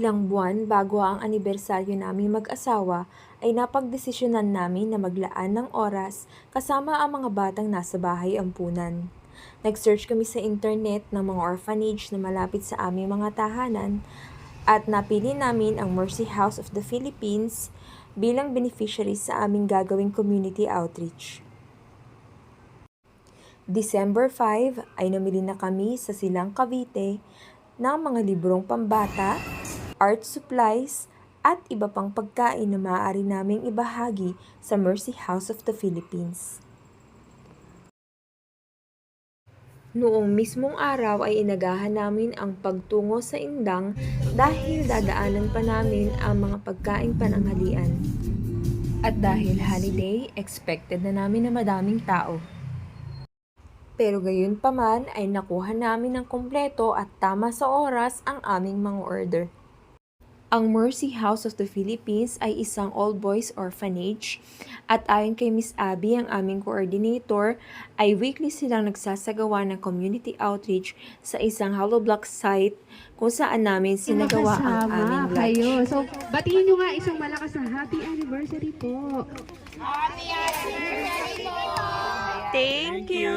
Ilang buwan bago ang anibersaryo naming mag-asawa ay napagdesisyonan namin na maglaan ng oras kasama ang mga batang nasa bahay ampunan. Nag-search kami sa internet ng mga orphanage na malapit sa aming mga tahanan at napili namin ang Mercy House of the Philippines bilang beneficiary sa aming gagawing community outreach. December 5 ay namili na kami sa Silang Cavite ng mga librong pambata, art supplies, at iba pang pagkain na maaari naming ibahagi sa Mercy House of the Philippines. Noong mismong araw ay inagahan namin ang pagtungo sa Indang dahil dadaanan pa namin ang mga pagkaing pananghalian. At dahil holiday, expected na namin na madaming tao. Pero gayon pa man ay nakuha namin ng kumpleto at tama sa oras ang aming mga order. Ang Mercy House of the Philippines ay isang all-boys orphanage at ayon kay Miss Abby, ang aming coordinator, ay weekly silang nagsasagawa ng community outreach sa isang hollow block site kung saan namin sinagawa ang aming lunch. Kayo. So, batiin nyo nga isang malakas na happy anniversary po. Thank you!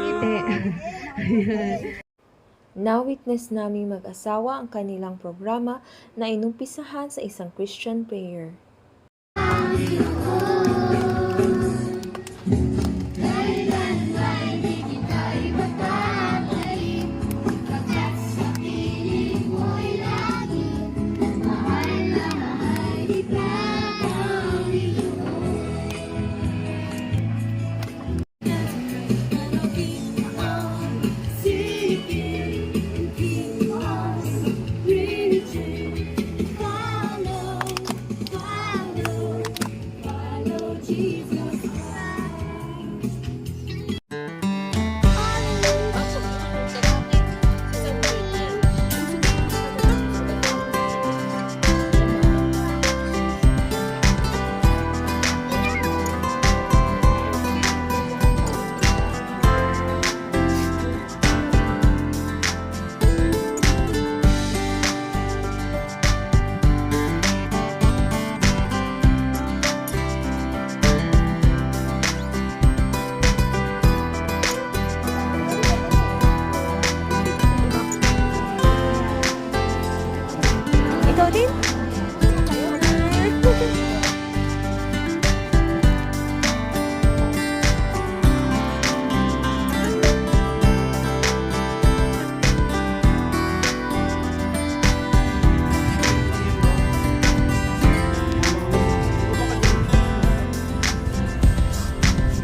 Na-witness naming mag-asawa ang kanilang programa na inumpisahan sa isang Christian prayer. Jesus.